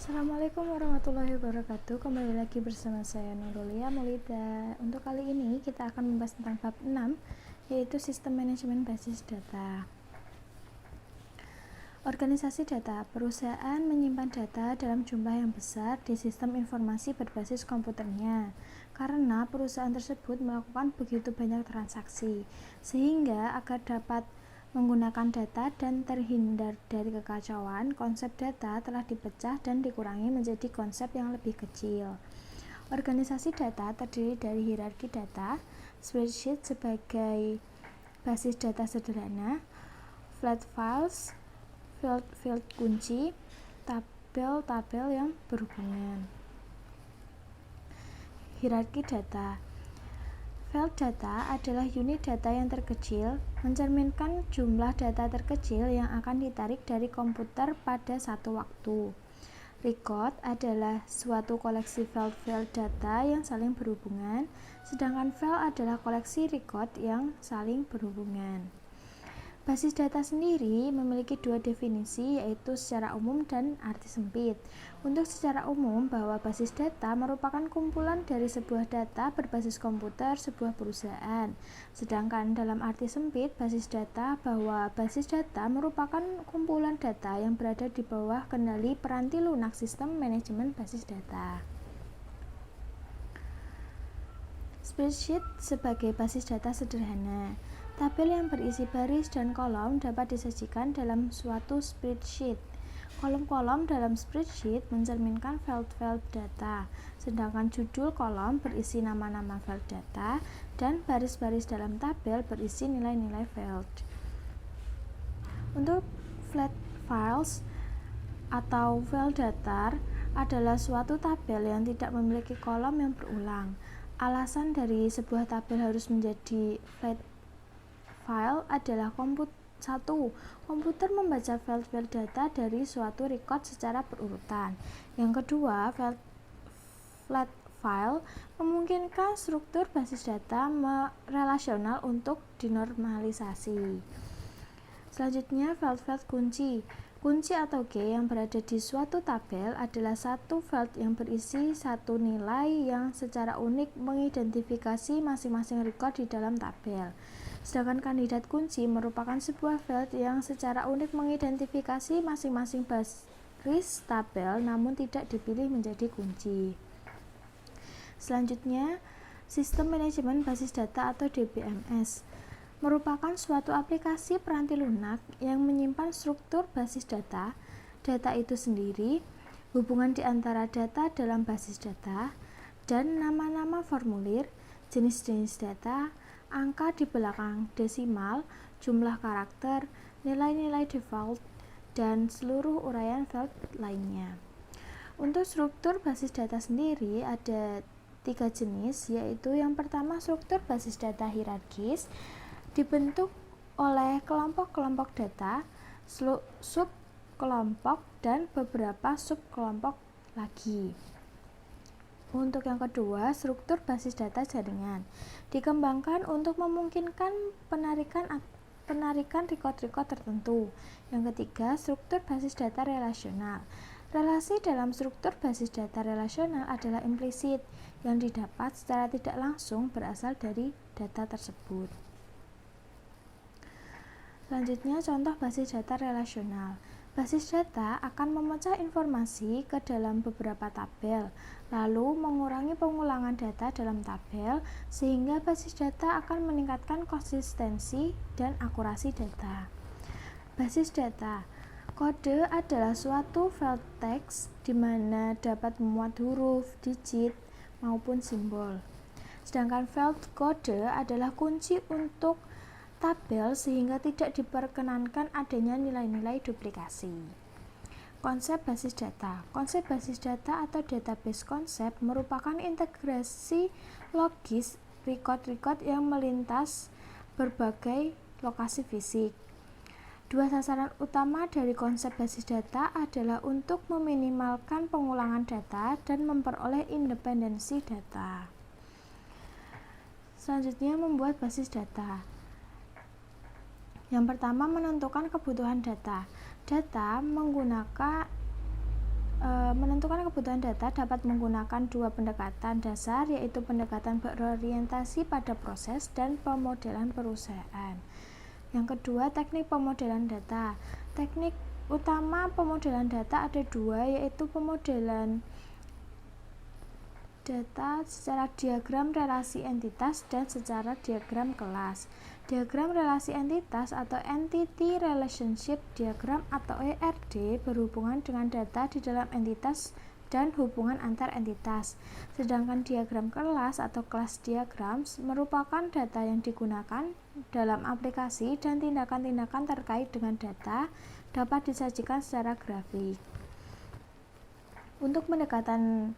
Assalamualaikum warahmatullahi wabarakatuh. Kembali lagi bersama saya Nurulia Maulida. Untuk kali ini kita akan membahas tentang bab 6, yaitu sistem manajemen basis data. Organisasi data. Perusahaan menyimpan data dalam jumlah yang besar di sistem informasi berbasis komputernya karena perusahaan tersebut melakukan begitu banyak transaksi, sehingga agar dapat menggunakan data dan terhindar dari kekacauan, konsep data telah dipecah dan dikurangi menjadi konsep yang lebih kecil. Organisasi data terdiri dari hierarki data, spreadsheet sebagai basis data sederhana, flat files, field kunci, tabel-tabel yang berhubungan. Hierarki data. File data adalah unit data yang terkecil, mencerminkan jumlah data terkecil yang akan ditarik dari komputer pada satu waktu. Record adalah suatu koleksi file data yang saling berhubungan, sedangkan file adalah koleksi record yang saling berhubungan. Basis data sendiri memiliki dua definisi, yaitu secara umum dan arti sempit. Untuk secara umum, bahwa basis data merupakan kumpulan dari sebuah data berbasis komputer sebuah perusahaan. Sedangkan dalam arti sempit, basis data bahwa basis data merupakan kumpulan data yang berada di bawah kendali peranti lunak sistem manajemen basis data. Spreadsheet sebagai basis data sederhana. Tabel yang berisi baris dan kolom dapat disajikan dalam suatu spreadsheet. Kolom-kolom dalam spreadsheet mencerminkan file data, sedangkan judul kolom berisi nama-nama file data dan baris-baris dalam tabel berisi nilai-nilai file. Untuk flat files atau file datar adalah suatu tabel yang tidak memiliki kolom yang berulang. Alasan dari sebuah tabel harus menjadi flat file adalah komputer membaca file data dari suatu record secara berurutan. Yang kedua, flat file memungkinkan struktur basis data relasional untuk dinormalisasi. Selanjutnya, file kunci. Kunci atau key yang berada di suatu tabel adalah satu file yang berisi satu nilai yang secara unik mengidentifikasi masing-masing record di dalam tabel. Sedangkan kandidat kunci merupakan sebuah file yang secara unik mengidentifikasi masing-masing baris tabel namun tidak dipilih menjadi kunci. Selanjutnya, sistem manajemen basis data atau DBMS merupakan suatu aplikasi peranti lunak yang menyimpan struktur basis data, data itu sendiri, hubungan di antara data dalam basis data, dan nama-nama formulir, jenis-jenis data, angka di belakang desimal, jumlah karakter, nilai-nilai default, dan seluruh uraian field lainnya. Untuk struktur basis data sendiri ada 3 jenis, yaitu yang pertama struktur basis data hierarkis, dibentuk oleh kelompok-kelompok data, subkelompok, dan beberapa subkelompok lagi. Untuk yang kedua, struktur basis data jaringan dikembangkan untuk memungkinkan penarikan record-record tertentu. Yang ketiga, struktur basis data relasional. Relasi dalam struktur basis data relasional adalah implisit yang didapat secara tidak langsung berasal dari data tersebut. Selanjutnya, contoh basis data relasional. Basis data akan memecah informasi ke dalam beberapa tabel, lalu mengurangi pengulangan data dalam tabel, sehingga basis data akan meningkatkan konsistensi dan akurasi data. Basis data. Kode adalah suatu file teks di mana dapat memuat huruf, digit, maupun simbol. Sedangkan file kode adalah kunci untuk tabel sehingga tidak diperkenankan adanya nilai-nilai duplikasi. Konsep basis data. Konsep basis data atau database konsep merupakan integrasi logis record-record yang melintas berbagai lokasi fisik. Dua sasaran utama dari konsep basis data adalah untuk meminimalkan pengulangan data dan memperoleh independensi data. Selanjutnya, membuat basis data. Yang pertama, menentukan kebutuhan data. Data menggunakan Menentukan kebutuhan data dapat menggunakan dua pendekatan dasar, yaitu pendekatan berorientasi pada proses dan pemodelan perusahaan. Yang kedua, teknik pemodelan data. Teknik utama pemodelan data ada dua, yaitu pemodelan data secara diagram relasi entitas dan secara diagram kelas. Diagram relasi entitas atau Entity Relationship Diagram atau ERD berhubungan dengan data di dalam entitas dan hubungan antar entitas. Sedangkan diagram kelas atau class diagrams merupakan data yang digunakan dalam aplikasi dan tindakan-tindakan terkait dengan data dapat disajikan secara grafik. Untuk pendekatan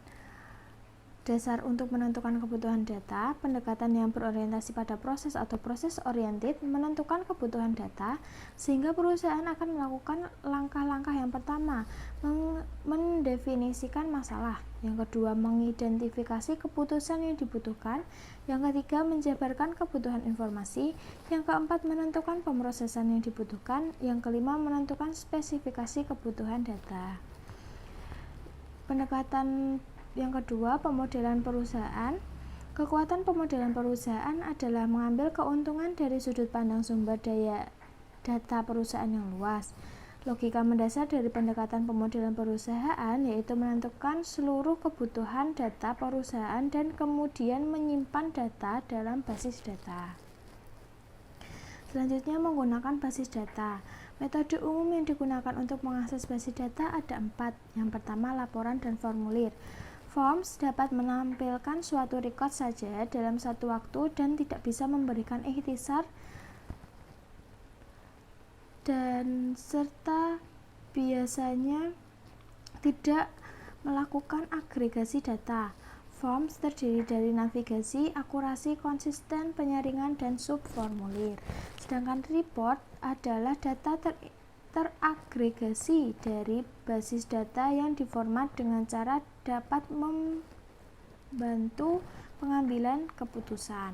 dasar untuk menentukan kebutuhan data, pendekatan yang berorientasi pada proses atau proses oriented menentukan kebutuhan data, sehingga perusahaan akan melakukan langkah-langkah yang pertama, mendefinisikan masalah, yang kedua mengidentifikasi keputusan yang dibutuhkan, yang ketiga menjabarkan kebutuhan informasi, yang keempat menentukan pemrosesan yang dibutuhkan, yang kelima menentukan spesifikasi kebutuhan data. Pendekatan yang kedua, pemodelan perusahaan. Kekuatan pemodelan perusahaan adalah mengambil keuntungan dari sudut pandang sumber daya data perusahaan yang luas. Logika mendasar dari pendekatan pemodelan perusahaan yaitu menentukan seluruh kebutuhan data perusahaan dan kemudian menyimpan data dalam basis data. Selanjutnya, menggunakan basis data. Metode umum yang digunakan untuk mengakses basis data ada 4. Yang pertama, laporan dan formulir. Forms dapat menampilkan suatu record saja dalam satu waktu dan tidak bisa memberikan ikhtisar dan serta biasanya tidak melakukan agregasi data. Forms terdiri dari navigasi, akurasi, konsisten, penyaringan, dan subformulir. Sedangkan report adalah data teragregasi dari basis data yang diformat dengan cara dapat membantu pengambilan keputusan.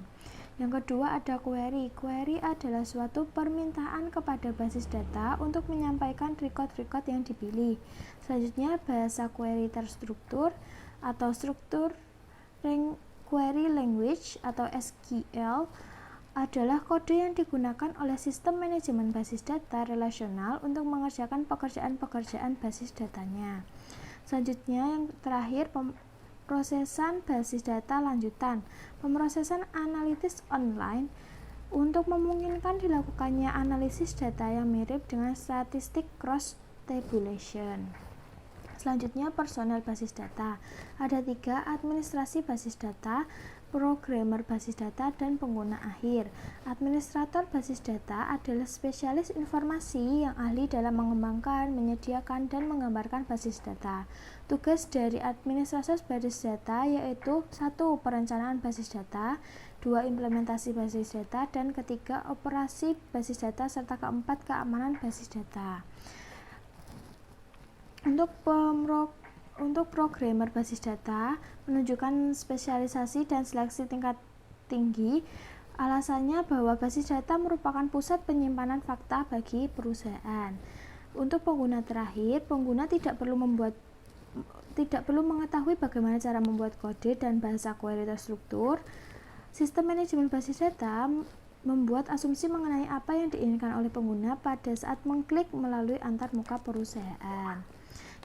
Yang kedua ada query. Query adalah suatu permintaan kepada basis data untuk menyampaikan record-record yang dipilih. Selanjutnya bahasa query terstruktur atau struktur query language atau SQL adalah kode yang digunakan oleh sistem manajemen basis data relasional untuk mengerjakan pekerjaan-pekerjaan basis datanya. Selanjutnya yang terakhir, pemrosesan basis data lanjutan. Pemrosesan analitis online untuk memungkinkan dilakukannya analisis data yang mirip dengan statistik cross tabulation. Selanjutnya, personel basis data. Ada 3, administrasi basis data, programmer basis data, dan pengguna akhir. Administrator basis data adalah spesialis informasi yang ahli dalam mengembangkan, menyediakan, dan menggambarkan basis data. Tugas dari administrator basis data yaitu 1. Perencanaan basis data, 2. Implementasi basis data, dan ketiga operasi basis data, serta keempat keamanan basis data. Untuk programmer basis data menunjukkan spesialisasi dan seleksi tingkat tinggi. Alasannya bahwa basis data merupakan pusat penyimpanan fakta bagi perusahaan. Untuk pengguna terakhir, pengguna tidak perlu mengetahui bagaimana cara membuat kode dan bahasa query terstruktur. Sistem manajemen basis data membuat asumsi mengenai apa yang diinginkan oleh pengguna pada saat mengklik melalui antarmuka perusahaan.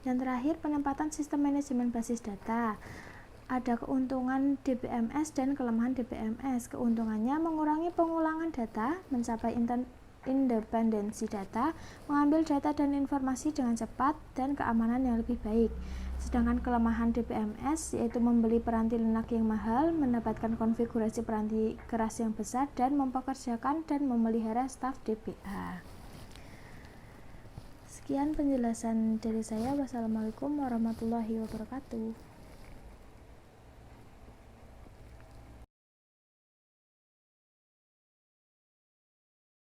Yang terakhir, penempatan sistem manajemen basis data. Ada keuntungan DBMS dan kelemahan DBMS. Keuntungannya mengurangi pengulangan data, mencapai independensi data, mengambil data dan informasi dengan cepat, dan keamanan yang lebih baik. Sedangkan kelemahan DBMS yaitu membeli peranti lunak yang mahal, mendapatkan konfigurasi peranti keras yang besar, dan mempekerjakan dan memelihara staf DBA. Sekian penjelasan dari saya. Wassalamualaikum warahmatullahi wabarakatuh.